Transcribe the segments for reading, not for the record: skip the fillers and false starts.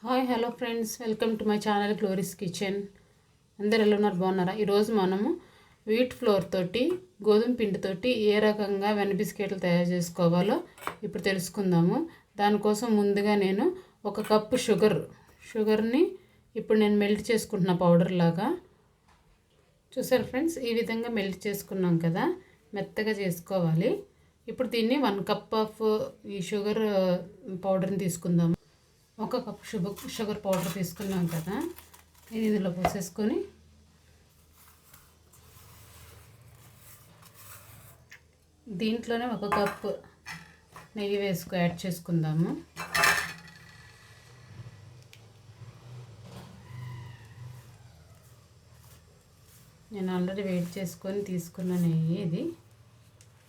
Hi hello friends, welcome to my channel glories kitchen. అందరు ఎలా ఉన్నారు? బాగున్నారా? ఈరోజు మనము వీట్ ఫ్లోర్ తోటి గోధుమ పిండితోటి ఏ రకంగా వెన్న బిస్కెట్లు తయారు చేసుకోవాలో ఇప్పుడు తెలుసుకుందాము. దానికోసం ముందుగా నేను 1 కప్పు షుగర్ని ఇప్పుడు నేను మెల్ట్ చేసుకుంటున్నా పౌడర్ లాగా. చూసారు ఫ్రెండ్స్, ఈ విధంగా మెల్ట్ చేసుకున్నాం కదా, మెత్తగా చేసుకోవాలి. ఇప్పుడు దీన్ని 1 కప్ ఆఫ్ ఈ షుగర్ పౌడర్ని తీసుకుందాము. 1 కప్ షుగర్ పౌడర్ తీసుకున్నాం కదా, ఇది ఇందులో పోసేసుకొని దీంట్లోనే 1 కప్ నెయ్యి యాడ్ చేసుకుందాము. నేను ఆల్రెడీ వేడి చేసుకొని తీసుకున్న నెయ్యి ఇది.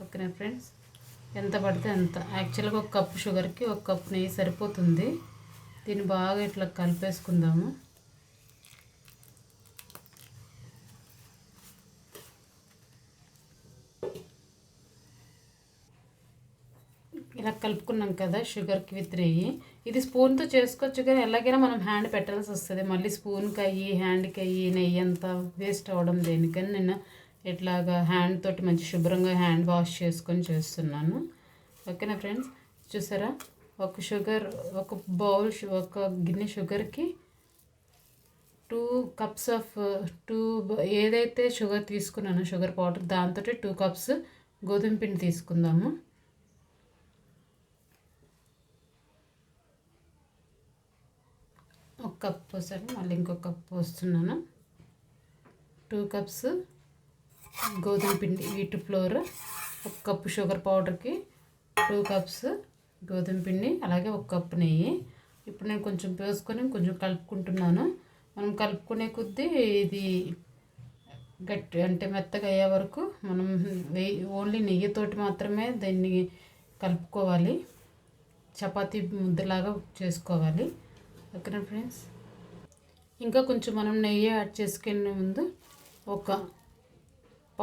ఓకేనా ఫ్రెండ్స్, ఎంత పడితే అంత. యాక్చువల్గా 1 కప్ షుగర్కి 1 కప్ నెయ్యి సరిపోతుంది. దీన్ని బాగా ఇట్లా కలిపేసుకుందాము. ఇలా కలుపుకున్నాం కదా షుగర్కి విత్ నెయ్యి. ఇది స్పూన్తో చేసుకోవచ్చు, కానీ ఎలాగైనా మనం హ్యాండ్ పెట్టాల్సి వస్తుంది. మళ్ళీ స్పూన్కి అయ్యి హ్యాండ్కి అయ్యి నెయ్యి అంతా వేస్ట్ అవ్వడం దేనికని నేను ఇట్లాగా హ్యాండ్ తోటి మంచి శుభ్రంగా హ్యాండ్ వాష్ చేసుకొని చేస్తున్నాను. ఓకేనా ఫ్రెండ్స్, చూసారా? ఒక బౌల్ ఒక గిన్నె షుగర్కి 2 కప్స్ ఆఫ్ ఏదైతే షుగర్ తీసుకున్నానో షుగర్ పౌడర్, దాంతో 2 కప్స్ గోధుమ పిండి తీసుకుందాము. ఒక కప్ పోసాను, మళ్ళీ ఇంకొక కప్ పోస్తున్నాను. 2 కప్స్ గోధుమ పిండి వీట్ ఫ్లోర్, 1 కప్పు షుగర్ పౌడర్కి 2 కప్స్ గోధుమ పిండి, అలాగే 1 కప్పు నెయ్యి. ఇప్పుడు నేను కొంచెం పోసుకొని కొంచెం కలుపుకుంటున్నాను. మనం కలుపుకునే కొద్దీ ఇది గట్టి అంటే మెత్తగా అయ్యే వరకు మనం ఓన్లీ నెయ్యితోటి మాత్రమే దీన్ని కలుపుకోవాలి. చపాతీ ముద్దలాగా చేసుకోవాలి. ఓకేనా ఫ్రెండ్స్, ఇంకా కొంచెం మనం నెయ్యి యాడ్ చేసుకునే ముందు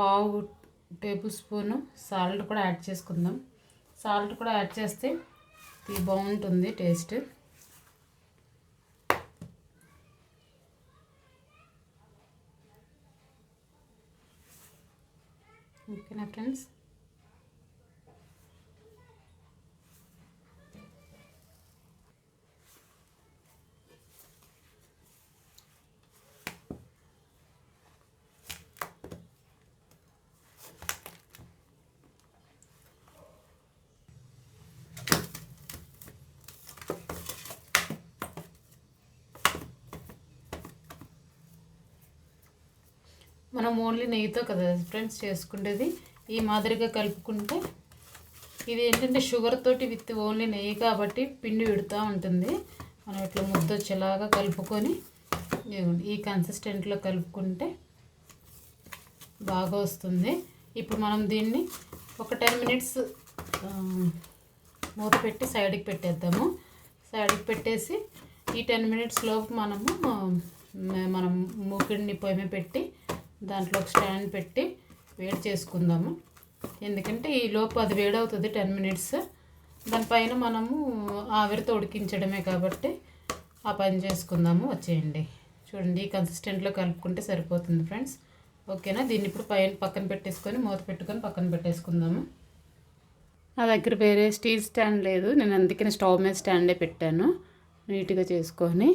1 టేబుల్ స్పూను సాల్ట్ కూడా యాడ్ చేసుకుందాం. సాల్ట్ కూడా యాడ్ చేస్తే ఇది బాగుంటుంది టేస్ట్. ఓకేనా ఫ్రెండ్స్, మనం ఓన్లీ నెయ్యితో కదా ఫ్రెండ్స్ చేసుకునేది. ఈ మాదిరిగా కలుపుకుంటే ఇది ఏంటంటే షుగర్ తోటి విత్ ఓన్లీ నెయ్యి కాబట్టి పిండి విడుతూ ఉంటుంది. మనం ఇట్లా ముద్ద వచ్చేలాగా కలుపుకొని ఈ కన్సిస్టెంట్లో కలుపుకుంటే బాగా వస్తుంది. ఇప్పుడు మనం దీన్ని ఒక 10 మినిట్స్ మూత పెట్టి సైడ్కి పెట్టేద్దాము. సైడ్కి పెట్టేసి ఈ 10 మినిట్స్ లోపు మనం మూకిడిని పొయ్యి మీద పెట్టి దాంట్లో ఒక స్టాండ్ పెట్టి వేడి చేసుకుందాము. ఎందుకంటే ఈ లోపు అది వేడవుతుంది 10 మినిట్స్. దానిపైన మనము ఆవిరితో ఉడికించడమే కాబట్టి ఆ పని చేసుకుందాము. వచ్చేయండి, చూడండి, ఈ కన్సిస్టెంట్లో కలుపుకుంటే సరిపోతుంది ఫ్రెండ్స్. ఓకేనా, దీన్ని ఇప్పుడు పక్కన పెట్టేసుకొని మూత పెట్టుకొని పక్కన పెట్టేసుకుందాము. నా దగ్గర వేరే స్టీల్ స్టాండ్ లేదు, నేను అందుకని స్టవ్ మీద స్టాండే పెట్టాను నీట్గా చేసుకొని.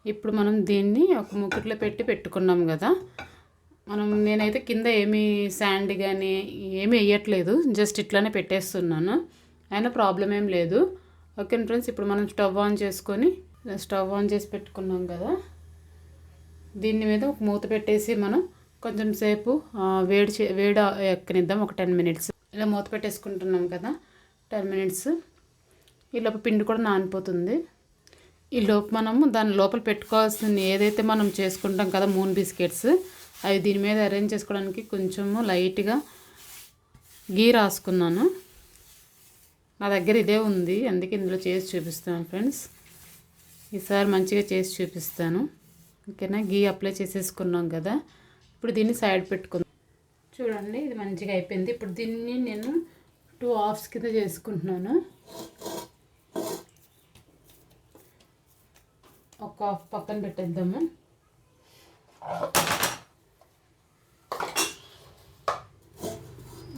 ఇప్పుడు మనం దీన్ని ఒక మూకిట్లో పెట్టుకున్నాం కదా. నేనైతే కింద ఏమీ శాండ్ కానీ ఏమీ వేయట్లేదు, జస్ట్ ఇట్లానే పెట్టేస్తున్నాను. అయినా ప్రాబ్లం ఏం లేదు. ఓకే ఫ్రెండ్స్, ఇప్పుడు మనం స్టవ్ ఆన్ చేసి పెట్టుకున్నాం కదా, దీని మీద ఒక మూత పెట్టేసి మనం కొంచెం సేపు వేడి ఎక్కనిద్దాం. ఒక 10 మినిట్స్ ఇలా మూత పెట్టేసుకుంటున్నాం కదా, 10 మినిట్స్. ఈ లోపు పిండి కూడా నానిపోతుంది. ఈ లోపు మనము దాని లోపల పెట్టుకోవాల్సింది ఏదైతే మనం చేసుకుంటాం కదా మూన్ బిస్కెట్స్, అవి దీని మీద అరేంజ్ చేసుకోవడానికి కొంచెము లైట్గా గీ రాసుకున్నాను. నా దగ్గర ఇదే ఉంది, అందుకే ఇందులో చేసి చూపిస్తాను ఫ్రెండ్స్. ఈసారి మంచిగా చేసి చూపిస్తాను. ఓకేనా, గీ అప్లై చేసేసుకున్నాం కదా. ఇప్పుడు దీన్ని సైడ్ పెట్టుకుందాం. చూడండి, ఇది మంచిగా అయిపోయింది. ఇప్పుడు దీన్ని నేను 2 హాఫ్స్ కింద చేసుకుంటున్నాను. ఒక హాఫ్ పక్కన పెట్టేద్దాము.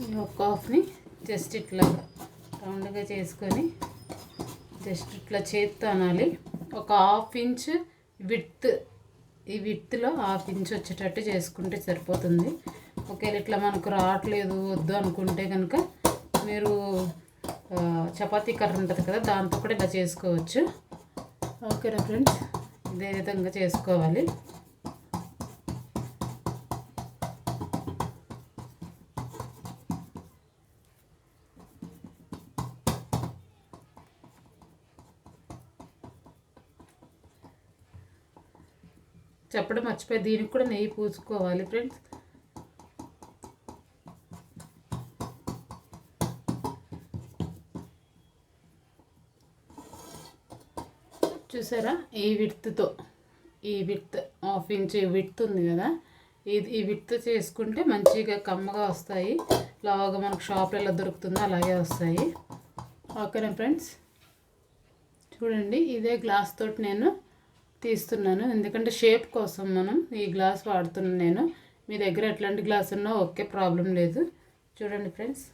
ఈ ఒక హాఫ్ని జస్ట్ ఇట్లా రౌండ్గా చేసుకొని జస్ట్ ఇట్లా చేత్తో అనాలి. ఒక హాఫ్ ఇంచ్ విడ్త్, ఈ విడ్త్లో హాఫ్ ఇంచ్ వచ్చేటట్టు చేసుకుంటే సరిపోతుంది. ఒకవేళ ఇట్లా మనకు రావట్లేదు వద్దు అనుకుంటే కనుక మీరు చపాతీ కర్ర ఉంటుంది కదా, దాంతో కూడా ఇలా చేసుకోవచ్చు. ఓకేనా ఫ్రెండ్స్, ఇదే విధంగా చేసుకోవాలి. చెప్పడం మర్చిపోయి, దీనికి కూడా నెయ్యి పూసుకోవాలి ఫ్రెండ్స్. చూసారా, ఈ విడ్త్తో, ఈ విడ్త్ హాఫ్ ఇంచ్ విడ్త్ ఉంది కదా, ఈ విడ్త్ చేసుకుంటే మంచిగా కమ్మగా వస్తాయి. లావుగా మనకు షాప్లో ఎలా దొరుకుతుందో అలాగే వస్తాయి. ఓకేనా ఫ్రెండ్స్, చూడండి ఇదే గ్లాస్ తోటి నేను తీస్తున్నాను, ఎందుకంటే షేప్ కోసం మనం ఈ గ్లాస్ వాడుతున్నాను నేను. మీ దగ్గర ఎట్లాంటి గ్లాస్ ఉన్నా ఓకే, ప్రాబ్లం లేదు. చూడండి ఫ్రెండ్స్,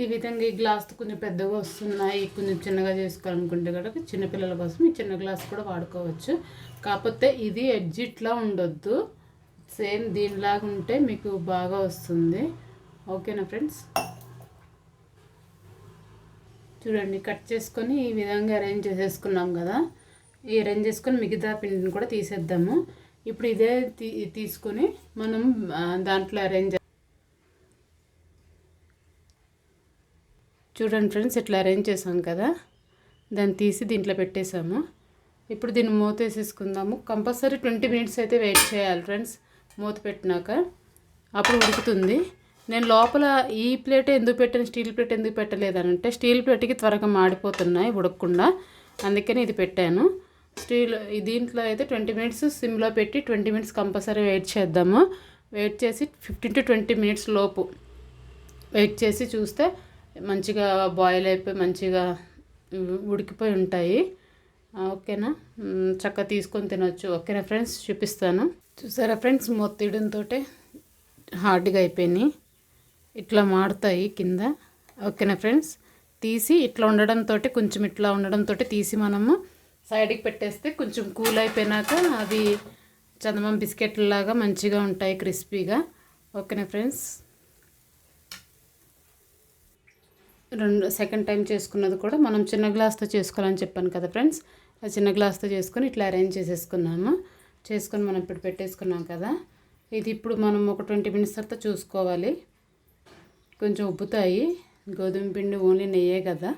ఈ విధంగా ఈ గ్లాస్తో కొంచెం పెద్దగా వస్తున్నాయి, కొంచెం చిన్నగా చేసుకోవాలనుకుంటే కనుక చిన్నపిల్లల కోసం ఈ చిన్న గ్లాస్ కూడా వాడుకోవచ్చు. కాకపోతే ఇది ఎడ్జ్ ఇట్లా ఉండొద్దు, సేమ్ దీనిలాగా ఉంటే మీకు బాగా వస్తుంది. ఓకేనా ఫ్రెండ్స్, చూడండి కట్ చేసుకొని ఈ విధంగా అరేంజ్ చేసేసుకున్నాం కదా. ఈ అరేంజ్ చేసుకొని మిగతా పిండిని కూడా తీసేద్దాము. ఇప్పుడు ఇదే తీసుకొని మనం దాంట్లో అరేంజ్, చూడండి ఫ్రెండ్స్ ఇట్లా అరేంజ్ చేసాం కదా, దాన్ని తీసి దీంట్లో పెట్టేసాము. ఇప్పుడు దీన్ని మూత వేసేసుకుందాము. కంపల్సరీ 20 minutes అయితే వెయిట్ చేయాలి ఫ్రెండ్స్. మూత పెట్టినాక అప్పుడు ఉడుకుతుంది. నేను లోపల ఈ ప్లేట్ ఎందుకు పెట్టాను, స్టీల్ ప్లేట్ ఎందుకు పెట్టలేదనంటే స్టీల్ ప్లేట్కి త్వరగా మాడిపోతున్నాయి ఉడకకుండా, అందుకని ఇది పెట్టాను. దీంట్లో అయితే 20 minutes సిమ్లో పెట్టి 20 minutes కంపల్సరీ వెయిట్ చేద్దాము. వెయిట్ చేసి 15 to 20 minutes లోపు వెయిట్ చేసి చూస్తే మంచిగా బాయిల్ అయిపోయి మంచిగా ఉడికిపోయి ఉంటాయి. ఓకేనా, చక్కగా తీసుకొని తినొచ్చు. ఓకేనా ఫ్రెండ్స్, చూపిస్తాను. చూసారా ఫ్రెండ్స్, మొత్తిడంతో హార్డ్గా అయిపోయినాయి, ఇట్లా మాడుతాయి కింద. ఓకేనా ఫ్రెండ్స్, తీసి ఇట్లా ఉండడంతో, కొంచెం ఇట్లా ఉండడంతో తీసి మనము సైడ్కి పెట్టేస్తే కొంచెం కూల్ అయిపోయినాక అవి చందమామ బిస్కెట్లాగా మంచిగా ఉంటాయి, క్రిస్పీగా. ఓకేనా ఫ్రెండ్స్, సెకండ్ టైం చేసుకున్నది కూడా మనం చిన్న గ్లాస్తో చేసుకోవాలని చెప్పాను కదా ఫ్రెండ్స్. ఆ చిన్న గ్లాస్తో చేసుకొని ఇట్లా అరేంజ్ చేసేసుకున్నాము. చేసుకొని మనం ఇప్పుడు పెట్టేసుకున్నాం కదా. ఇది ఇప్పుడు మనం ఒక 20 minutes తర్వాత చూసుకోవాలి. కొంచెం ఉబ్బుతాయి, గోధుమ పిండి ఓన్లీ నెయ్యే కదా.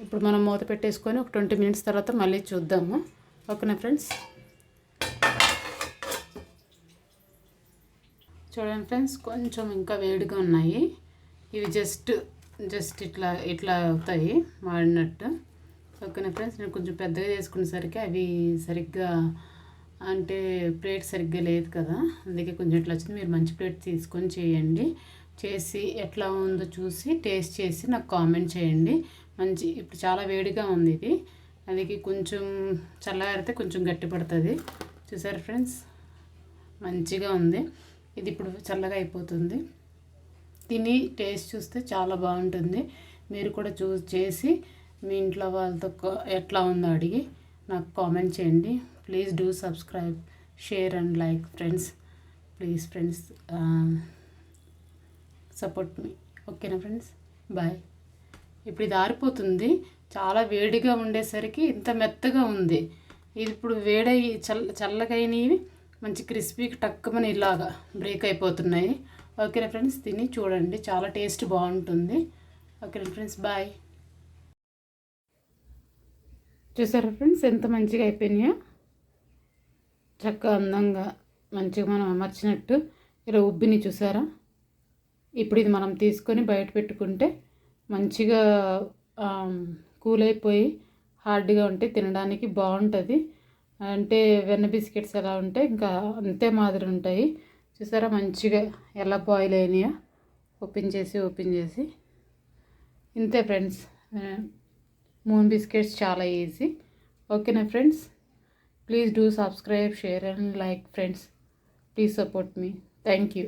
ఇప్పుడు మనం మూత పెట్టేసుకొని ఒక 20 minutes తర్వాత మళ్ళీ చూద్దాము. ఓకేనా ఫ్రెండ్స్, చూడండి ఫ్రెండ్స్, కొంచెం ఇంకా వేడిగా ఉన్నాయి. ఇవి జస్ట్ ఇట్లా అవుతాయి మాడినట్టు. ఓకేనా ఫ్రెండ్స్, నేను కొంచెం పెద్దగా చేసుకునేసరికి అవి సరిగ్గా అంటే ప్లేట్ సరిగ్గా లేదు కదా, అందుకే కొంచెం ఇట్లా వచ్చింది. మీరు మంచి ప్లేట్ తీసుకొని చేయండి. చేసి ఎట్లా ఉందో చూసి టేస్ట్ చేసి నాకు కామెంట్ చేయండి. ఇప్పుడు చాలా వేడిగా ఉంది ఇది, అందుకే కొంచెం చల్లగారితే కొంచెం గట్టి పడుతుంది. చూసారు ఫ్రెండ్స్, మంచిగా ఉంది. ఇది ఇప్పుడు చల్లగా అయిపోతుంది. తిని టేస్ట్ చూస్తే చాలా బాగుంటుంది. మీరు కూడా చేసి మీ ఇంట్లో వాళ్ళతో ఎట్లా ఉందో అడిగి నాకు కామెంట్ చేయండి. Please do subscribe, share and like friends. Please friends, support మీ. ఓకేనా ఫ్రెండ్స్, బాయ్. ఇప్పుడు ఇది ఆరిపోతుంది, చాలా వేడిగా ఉండేసరికి ఇంత మెత్తగా ఉంది. ఇది ఇప్పుడు వేడయి చల్లగైనవి మంచి క్రిస్పీకి టక్కుమని ఇలాగా బ్రేక్ అయిపోతున్నాయి. ఓకేనా ఫ్రెండ్స్, తిని చూడండి, చాలా టేస్ట్ బాగుంటుంది. ఓకేనా ఫ్రెండ్స్, బాయ్. చూసారా ఫ్రెండ్స్, ఎంత మంచిగా అయిపోయినాయో, చక్కగా అందంగా మంచిగా మనం అమర్చినట్టు ఇలా ఉబ్బిని. చూసారా, ఇప్పుడు ఇది మనం తీసుకొని బయట పెట్టుకుంటే మంచిగా కూల్ అయిపోయి హార్డ్గా ఉంటే తినడానికి బాగుంటుంది. అంటే వెన్న బిస్కెట్స్ ఎలా ఉంటే ఇంకా అంతే మాదిరి ఉంటాయి. చూసారా మంచిగా ఎలా బాయిల్ అయినాయో. ఓపెన్ చేసి ఇంతే ఫ్రెండ్స్. మూన్ బిస్కెట్స్ చాలా ఈజీ. ఓకేనా friends, please do subscribe, share and like friends. Please support me. Thank you.